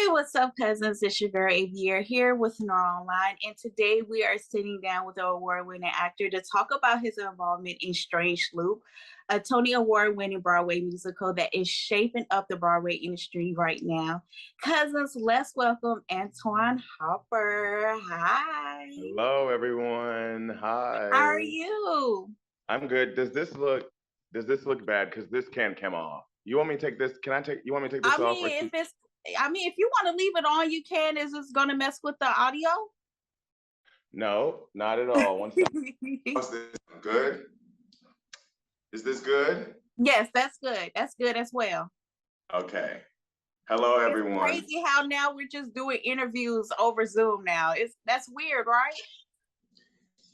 Hey, what's up, cousins? It's your girl Avier here with Nor Online, and today we are sitting down with the award-winning actor to talk about his involvement in Strange Loop, a Tony Award-winning Broadway musical that is shaping up the Broadway industry right now. Cousins, let's welcome Antwayn Hopper. Hi. Hello, everyone. How are Hi. you? I'm good. Does this look bad? Because this can't come off. You want me to take this? You want me to take this I off? mean, if you want to leave it on, you can. Is this going to mess with the audio? No, not at all. One second. How's this good? Is this good? Yes, that's good. That's good as well. Okay. Hello, It's everyone. crazy how now we're just doing interviews over Zoom now. That's weird, right?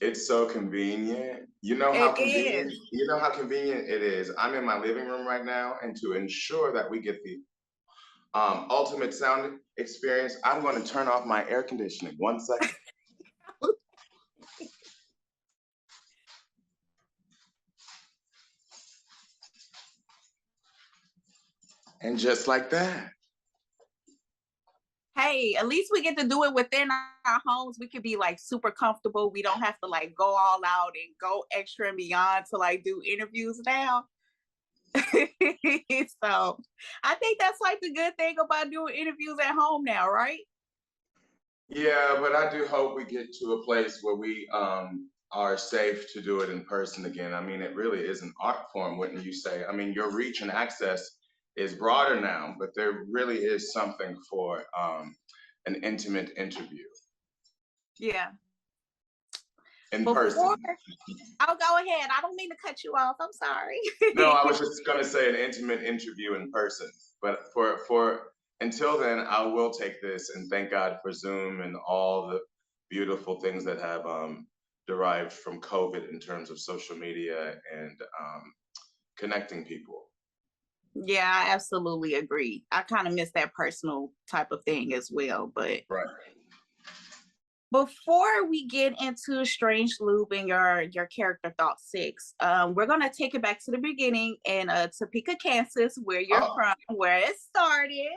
It's so convenient. You know how It convenient, is. you know how convenient it is. I'm in my living room right now, and to ensure that we get the ultimate sound experience, I'm going to turn off my air conditioning. 1 second. And just like that. Hey, at least we get to do it within our homes. We could be like super comfortable. We don't have to like go all out and go extra and beyond to like do interviews now. So I think that's like the good thing about doing interviews at home now, right? Yeah, but I do hope we get to a place where we are safe to do it in person again. I mean, it really is an art form, wouldn't you say? I mean, your reach and access is broader now, but there really is something for an intimate interview Yeah. in Before person. I'll go ahead. I don't mean to cut you off. I'm sorry. No, I was just gonna say an intimate interview in person. But for until then, I will take this and thank God for Zoom and all the beautiful things that have derived from COVID in terms of social media and connecting people. Yeah, I absolutely agree. I kind of miss that personal type of thing as well. But Right. before we get into Strange Loop and your character Thought Six, we're gonna take it back to the beginning in Topeka, Kansas, where you're Oh, from, where it started.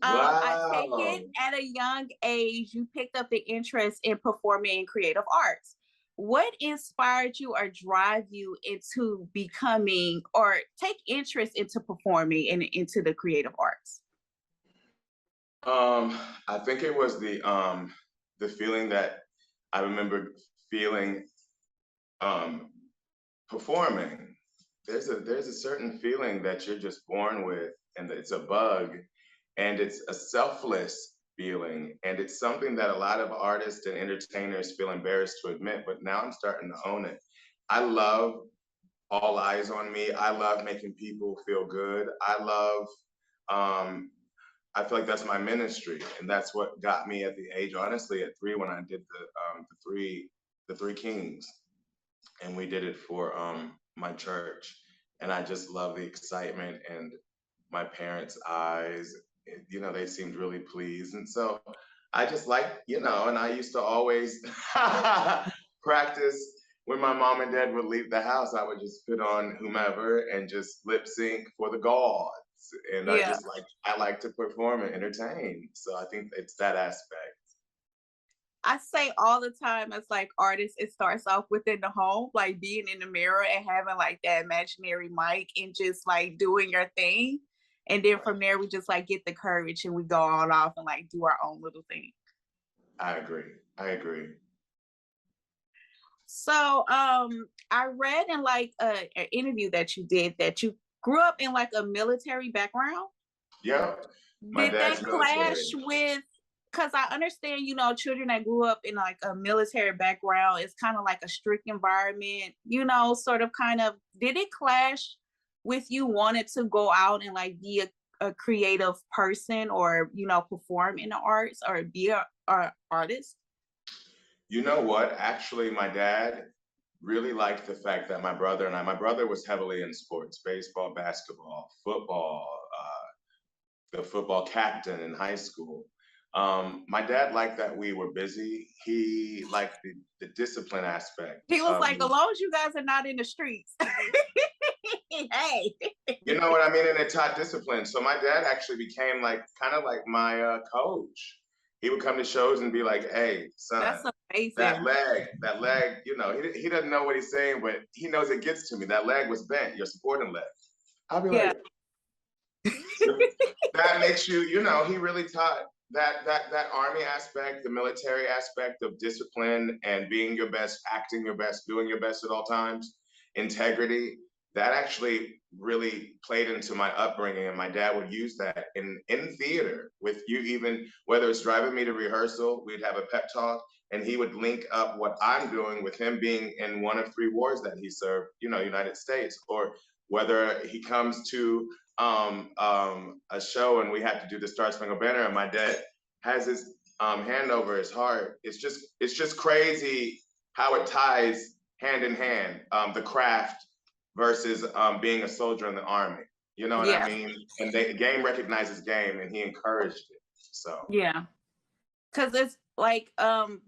I take wow. it at a young age, you picked up the interest in performing and creative arts. What inspired you or drive you into becoming or take interest into performing and into the creative arts? I think it was the feeling that I remember feeling um performing. There's a certain feeling that you're just born with, and it's a bug, and it's a selfless feeling, and it's something that a lot of artists and entertainers feel embarrassed to admit, but now I'm starting to own it. I love all eyes on me. I love making people feel good. Um I feel like that's my ministry, and that's what got me at the age, honestly, at 3 when I did the three kings, and we did it for my church, and I just love the excitement and my parents' eyes. They seemed really pleased, and so I just and I used to always practice when my mom and dad would leave the house. I would just put on whomever and just lip sync for the gods, and Yeah. I like to perform and entertain. So I think it's that aspect. I say all the time as like artists, it starts off within the home, like being in the mirror and having like that imaginary mic and just like doing your thing. And then from there we just like get the courage and we go on off and like do our own little thing. I agree. I agree. So I read in like an interview that you did that you grew up in like a military background. Yep. My Did that dad's clash military. with, because I understand, children that grew up in like a military background, it's kind of like a strict environment, sort of kind of, did it clash with you wanted to go out and like be a creative person or, perform in the arts or be a artist? You know what? Actually, my dad really liked the fact that my brother was heavily in sports, baseball, basketball, football, the football captain in high school. My dad liked that we were busy. He liked the discipline aspect He was of like, as long as you guys are not in the streets. Hey. You know what I mean? And it taught discipline. So my dad actually became like kind of like my coach. He would come to shows and be like, "Hey, son, That's amazing. that leg, you know, he doesn't know what he's saying, but he knows it gets to me. That leg was bent, your supporting leg." I'll be Yeah. like, that makes you, you know, he really taught that army aspect, the military aspect of discipline and being your best, acting your best, doing your best at all times, integrity. That actually really played into my upbringing, and my dad would use that in theater with you. Even whether it's driving me to rehearsal, we'd have a pep talk, and he would link up what I'm doing with him being in one of 3 wars that he served, you know, United States, or whether he comes to a show and we have to do the Star Spangled Banner, and my dad has his hand over his heart. It's just crazy how it ties hand in hand, the craft versus being a soldier in the army. You know what I Yeah. mean? And game recognizes game, and he encouraged it. So Yeah. Because it's like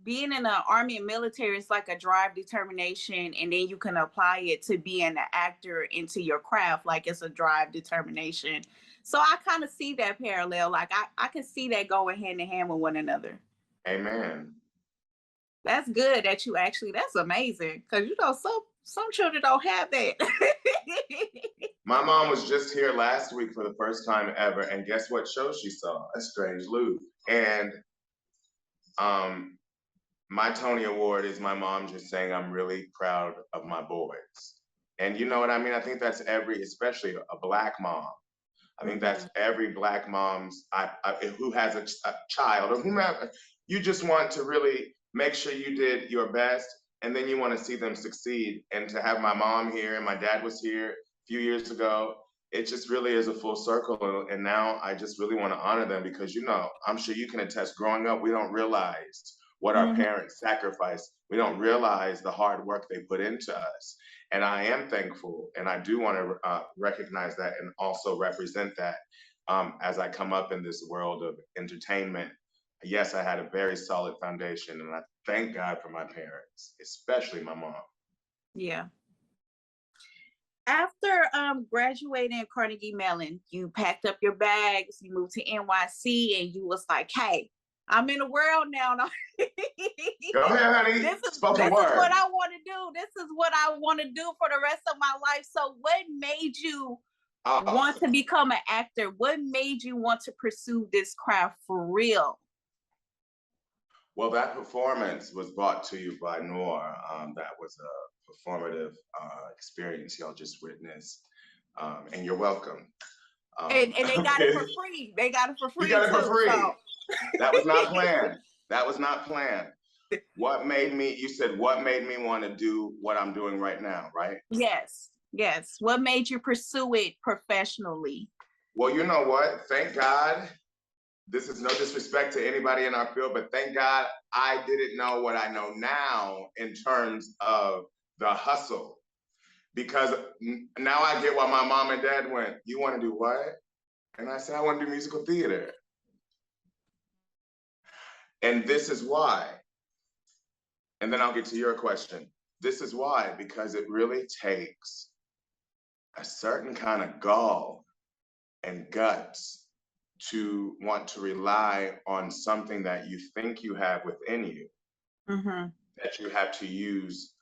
being in the army and military is like a drive, determination, and then you can apply it to being an actor into your craft. Like it's a drive, determination. So I kind of see that parallel. Like I can see that going hand in hand with one another. amen. That's good that you actually, that's amazing. Because you know, some children don't have that. My mom was just here last week for the first time ever, and guess what show she saw? A Strange Loop. And um, my Tony Award is my mom just saying, "I'm really proud of my boys." And you know what I mean? I think that's every, especially a Black mom. I think that's Mhm. every Black mom's who has a child or whomever. You just want to really make sure you did your best, and then you want to see them succeed. And to have my mom here and my dad was here a few years ago, it just really is a full circle. And now I just really want to honor them because, you know, I'm sure you can attest, growing up, we don't realize what our Mhm. parents sacrificed. We don't realize the hard work they put into us. And I am thankful, and I do want to recognize that and also represent that as I come up in this world of entertainment. Yes, I had a very solid foundation, and I thank God for my parents, especially my mom. Yeah. After graduating at Carnegie Mellon, you packed up your bags, you moved to NYC, and you was like, "Hey, I'm in the world now. Go ahead, honey. Spoken This is what word. I want to do. This is what I want to do for the rest of my life." So, what made you want Oh, to become an actor? What made you want to pursue this craft for real? well, that performance was brought to you by Noor. That was a performative experience y'all just witnessed, and you're welcome. And they got it Okay. for free. They got it for You free got it for too. free. So That was not planned. That was not planned. What made me, you said, what made me want to do what I'm doing right now, right? yes, yes. What made you pursue it professionally? Well, you know what? Thank God. This is no disrespect to anybody in our field, but thank God I didn't know what I know now in terms of the hustle. Because now I get why my mom and dad went, "You want to do what?" And I said, "I want to do musical theater." And this is why. And then I'll get to your question. This is why, because it really takes a certain kind of gall and guts to want to rely on something that you think you have within you Hmm. that you have to use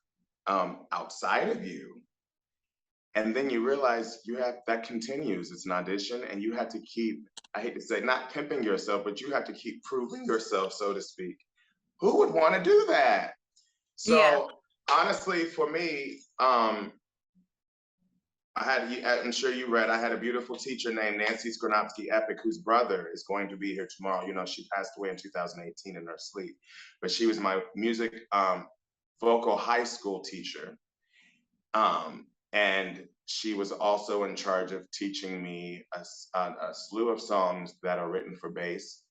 outside of you. And then you realize you have that continues. It's an audition, and you have to keep, I hate to say, not pimping yourself, but you have to keep proving yourself, so to speak. Who would want to do that? Yeah. So honestly, for me, I'm sure you read, I had a beautiful teacher named Nancy Skronowski Epic, whose brother is going to be here tomorrow. You know, she passed away in 2018 in her sleep, but she was my music vocal high school teacher. And she was also in charge of teaching me a slew of songs that are written for bass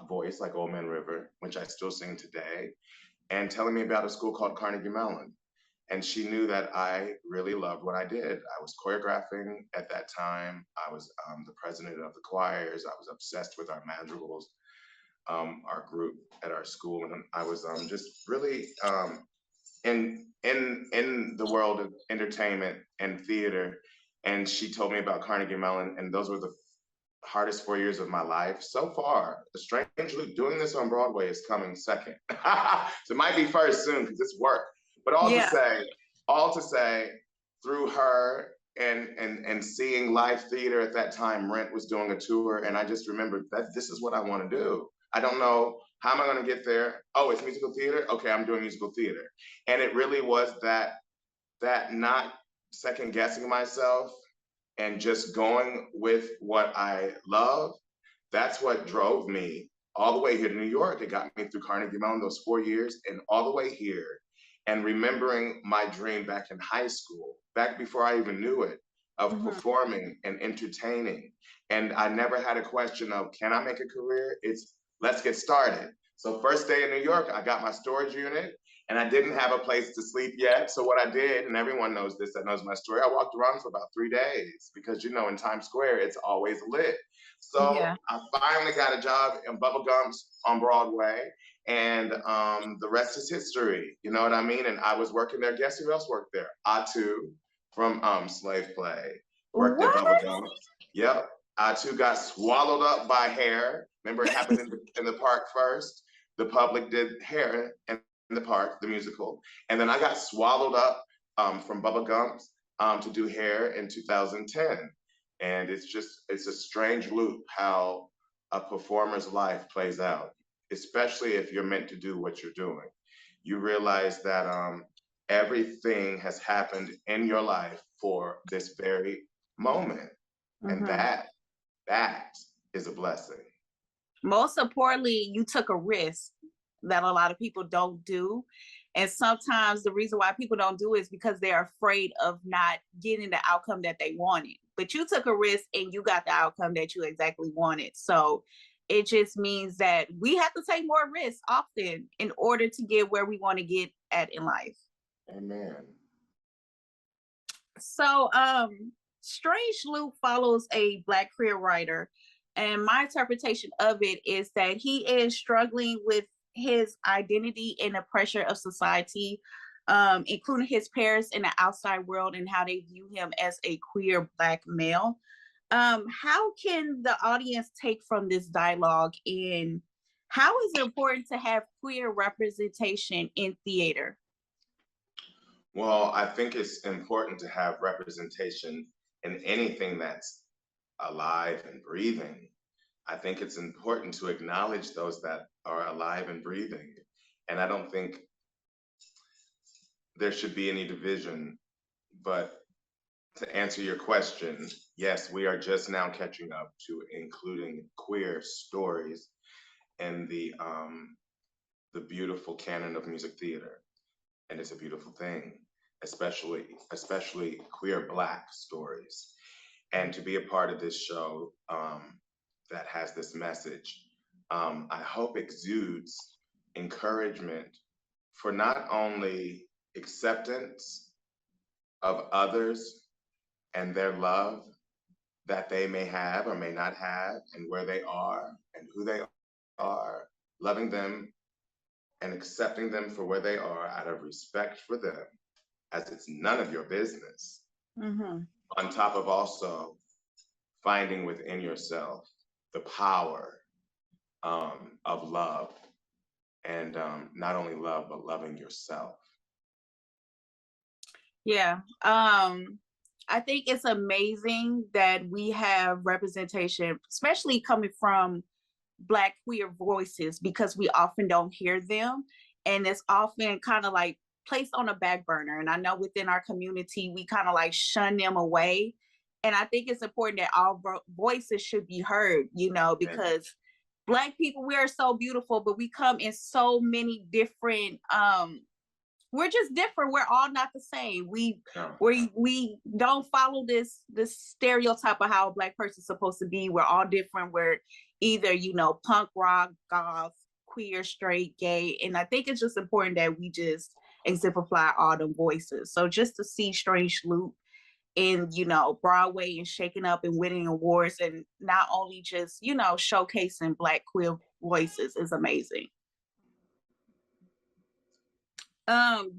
voice, like Old Man River, which I still sing today, and telling me about a school called Carnegie Mellon. And she knew that I really loved what I did. I was choreographing at that time. I was the president of the choirs. I was obsessed with our madrigals, our group at our school, and I was just really in the world of entertainment and theater. And she told me about Carnegie Mellon, and those were the hardest 4 years of my life so far. Strangely, doing this on Broadway is coming second. So it might be first soon because it's work. But all to say, through her and seeing live theater at that time, Rent was doing a tour, and I just remembered that this is what I want to do. I don't know how am I going to get there. Oh, it's musical theater. Okay, I'm doing musical theater, and it really was that not second guessing myself and just going with what I love. That's what drove me all the way here to New York. It got me through Carnegie Mellon those 4 years and all the way here. And remembering my dream back in high school, back before I even knew it, of performing and entertaining. And I never had a question of, can I make a career? It's let's get started. So first day in New York, I got my storage unit and I didn't have a place to sleep yet. So what I did, and everyone knows this, that knows my story, I walked around for about 3 days because, you know, in Times Square, it's always lit. So I finally got a job in Bubba Gump's on Broadway, and the rest is history. You know what I mean? And I was working there. Guess who else worked there? Atu from Slave Play worked at Bubba Gump's. Yep. Atu got swallowed up by Hair. Remember, it happened in the park first. The public did Hair in the park, the musical, and then I got swallowed up from Bubba Gump's to do Hair in 2010. And it's a strange loop how a performer's life plays out, especially if you're meant to do what you're doing. You realize that everything has happened in your life for this very moment. And that is a blessing. Most importantly, you took a risk that a lot of people don't do. And sometimes the reason why people don't do it is because they're afraid of not getting the outcome that they wanted. But you took a risk and you got the outcome that you exactly wanted. So it just means that we have to take more risks often in order to get where we want to get at in life. Amen. So Strange Loop follows a Black queer writer. And my interpretation of it is that he is struggling with his identity and the pressure of society, including his parents in the outside world and how they view him as a queer Black male. How can the audience take from this dialogue, and how is it important to have queer representation in theater? Well, I think it's important to have representation in anything that's alive and breathing. I think it's important to acknowledge those that are alive and breathing. And I don't think there should be any division. But to answer your question, yes, we are just now catching up to including queer stories in the beautiful canon of music theater. And it's a beautiful thing, especially queer Black stories. And to be a part of this show that has this message, I hope exudes encouragement for not only acceptance of others and their love that they may have or may not have, and where they are and who they are, loving them and accepting them for where they are out of respect for them, as it's none of your business. On top of also finding within yourself the power of love, and not only love, but loving yourself. Yeah. I think it's amazing that we have representation, especially coming from Black queer voices, because we often don't hear them. And it's often kind of like placed on a back burner. And I know within our community, we kind of like shun them away. And I think it's important that all voices should be heard, you know, because Black people, we are so beautiful, but we come in so many different we're just different. We're all not the same. We don't follow this stereotype of how a Black person's supposed to be. We're all different. We're either, you know, punk rock, goth, queer, straight, gay. And I think it's just important that we just exemplify all them voices. So just to see Strange Loop in, you know, Broadway and shaking up and winning awards, and not only just, you know, showcasing Black queer voices is amazing.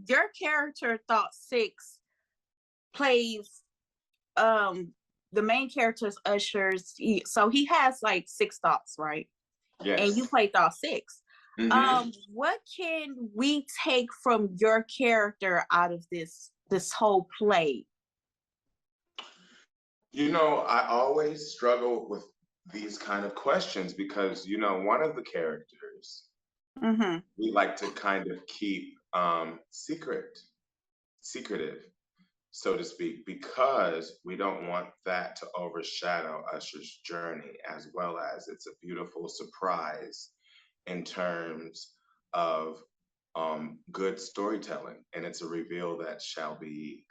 Your character, Thought 6, plays the main character's Usher's. So he has like 6 thoughts, right? And you Yes. played all 6. Mm-hmm. What can we take from your character out of this whole play? I always struggle with these kind of questions because, one of the characters Mm-hmm. we like to kind of keep secretive, so to speak, because we don't want that to overshadow Usher's journey, as well as it's a beautiful surprise in terms of good storytelling. And it's a reveal that shall be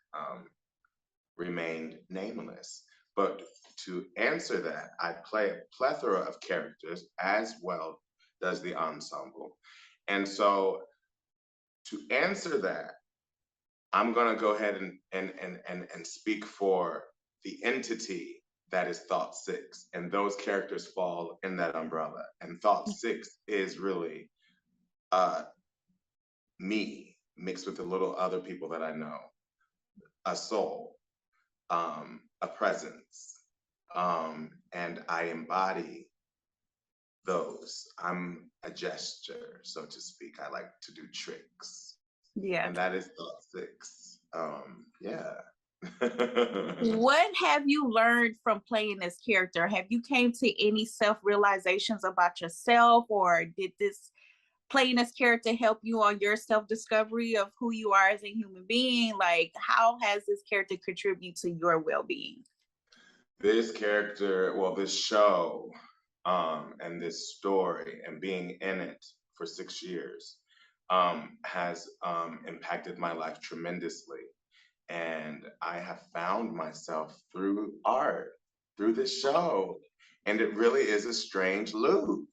remained nameless. But to answer that, I play a plethora of characters as well does the ensemble. And so to answer that, I'm gonna go ahead and speak for the entity that is Thought Six, and those characters fall in that umbrella. And Thought Six is really uh, me mixed with the little other people that I know, a soul, a presence, and I embody those. I'm a gesture, so to speak. I like to do tricks, Yeah. and that is Thought Six. Yeah. What have you learned from playing this character? Have you came to any self-realizations about yourself, or did this playing this character help you on your self-discovery of who you are as a human being? Like, how has this character contribute to your well-being? This character, well, this show, and this story, and being in it for 6 years, has impacted my life tremendously. And I have found myself through art, through this show, and it really is a strange loop.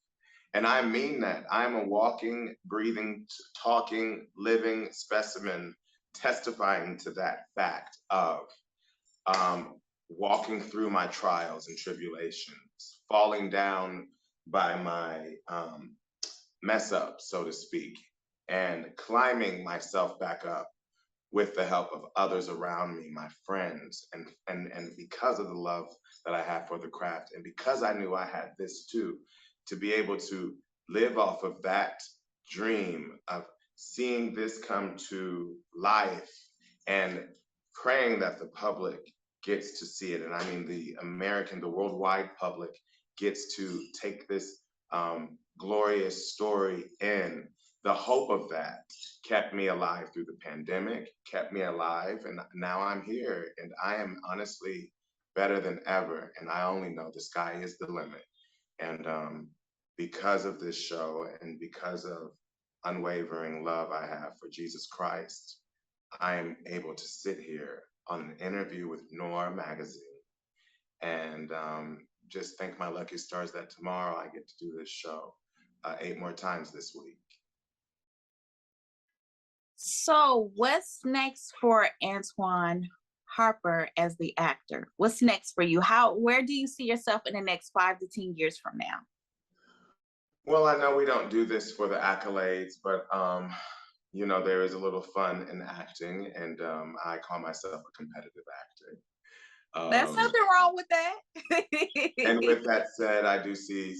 And I mean that. I'm a walking, breathing, talking, living specimen testifying to that fact of um, walking through my trials and tribulations, falling down by my mess ups, so to speak, and climbing myself back up with the help of others around me, my friends, and because of the love that I have for the craft, and because I knew I had this too, to be able to live off of that dream of seeing this come to life and praying that the public gets to see it. And I mean, the worldwide public gets to take this glorious story in. The hope of that kept me alive through the pandemic, kept me alive, and now I'm here, and I am honestly better than ever. And I only know the sky is the limit. And because of this show and because of unwavering love I have for Jesus Christ, I am able to sit here on an interview with Noir magazine and just thank my lucky stars that tomorrow I get to do this show 8 more times this week. So, what's next for Antwayn Harper as the actor? What's next for you? Where do you see yourself in the next 5 to 10 years from now? Well, I know we don't do this for the accolades, but there is a little fun in acting, and I call myself a competitive actor. There's Um, nothing wrong with that. and with that said, I do see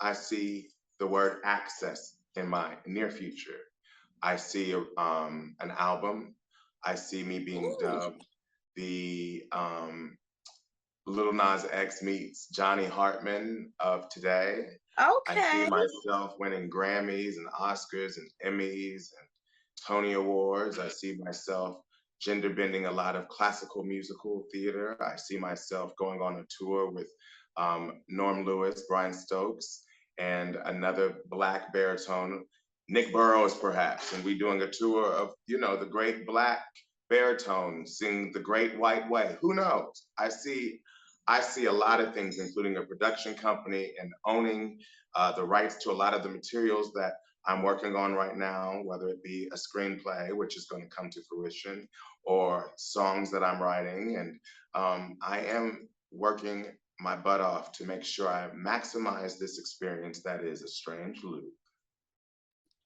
I see the word access in my near future. I see an album. I see me being Ooh, dubbed the Little Nas X meets Johnny Hartman of today. I see okay. myself winning Grammys and Oscars and Emmys and Tony Awards. I see myself gender bending a lot of classical musical theater. I see myself going on a tour with Norm Lewis, Brian Stokes, and another Black baritone, Nick Burroughs, perhaps. And we doing a tour of, the great Black baritone sing the Great White Way. Who knows? I see a lot of things, including a production company and owning the rights to a lot of the materials that I'm working on right now, whether it be a screenplay, which is going to come to fruition, or songs that I'm writing. And I am working my butt off to make sure I maximize this experience that is a strange loop.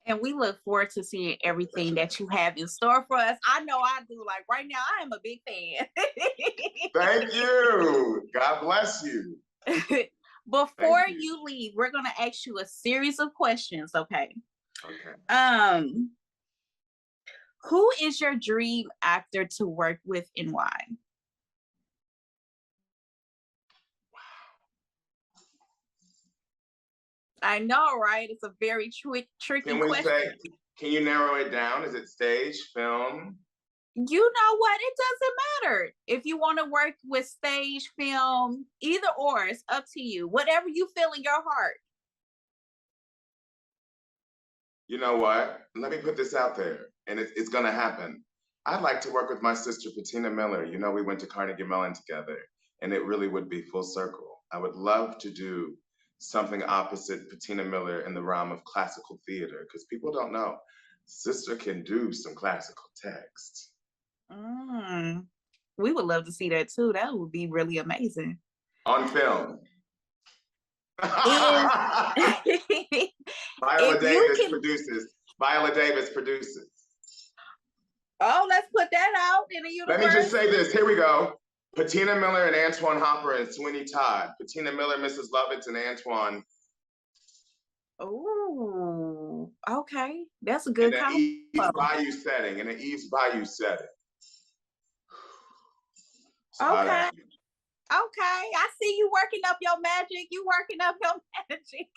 And we look forward to seeing everything that you have in store for us. I know I do. Like right now, I am a big fan. Thank you. God bless you. Thank Before you. you leave, we're gonna ask you a series of questions, okay? Okay. Who is your dream actor to work with and why? I know, right? It's a very tricky Can we question. say, can you narrow it down? Is it stage, film? You know what? It doesn't matter. If you want to work with stage, film, either or, it's up to you. Whatever you feel in your heart. You know what? Let me put this out there, and it's going to happen. I'd like to work with my sister, Patina Miller. You know, we went to Carnegie Mellon together, and it really would be full circle. I would love to do something opposite Patina Miller in the realm of classical theater, because people don't know. Sister can do some classical text. Mm, we would love to see that too. That would be really amazing. On film. If, Viola if you Davis can, produces. Viola Davis produces. oh, let's put that out in the universe. Let me just say this. Here we go. Patina Miller and Antwayn Hopper and Sweeney Todd. Patina Miller, Mrs. Lovitz, and Antwayn. Oh, okay. That's a In good an combo. East Bayou setting. In an East Bayou setting. So Okay. Okay. I see you working up your magic. You working up your magic.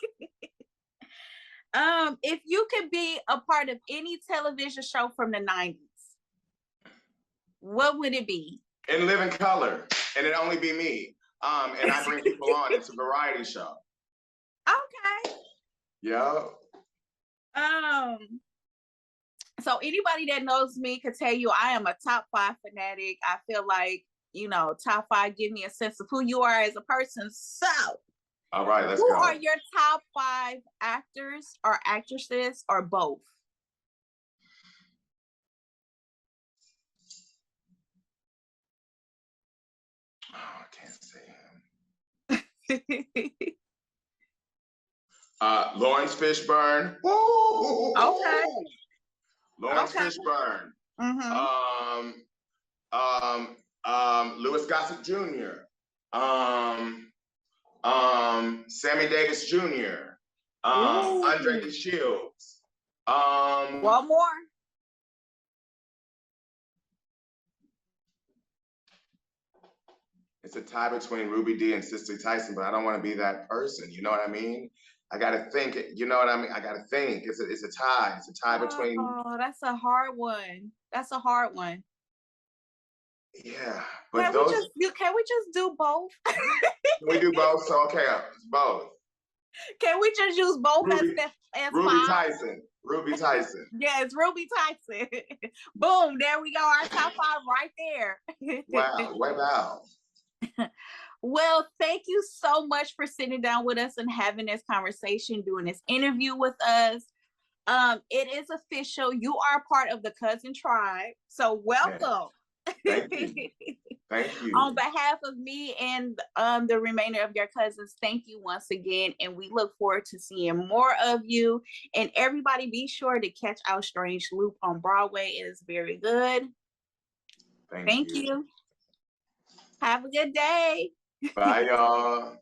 If you could be a part of any television show from the 90s, what would it be? In living color. And it only be me. And I bring people on. It's a variety show. Okay. Yeah. So anybody that knows me could tell you I am a top 5 fanatic. I feel like, you know, top 5 give me a sense of who you are as a person. So all right, let's who go. are your top 5 actors or actresses or both? Oh, I can't say him. Lawrence Fishburne. Woo! Okay. Lawrence Fishburne. Mm-hmm. Louis Gossett Jr. Sammy Davis Jr. Andre Shields. One more. It's a tie between Ruby Dee and Cicely Tyson, but I don't want to be that person. You know what I mean? I gotta think. You know what I mean? I gotta think. It's a tie. It's a tie between. Oh, that's a hard one. That's a hard one. Yeah, but those. Can we just do both? Can we do both? So okay, it's both. Can we just use both as Ruby 5? Tyson. Ruby Tyson. Yeah, it's Ruby Tyson. Boom, there we go. Our top 5 right there. Wow, wow. Well, thank you so much for sitting down with us and having this conversation, doing this interview with us. It is official. You are part of the Cousin Tribe. So welcome. Thank you. Thank you. On behalf of me and the remainder of your cousins, thank you once again. And we look forward to seeing more of you. And everybody be sure to catch Our Strange Loop on Broadway. It is very good. Thank you. Have a good day. Bye, y'all.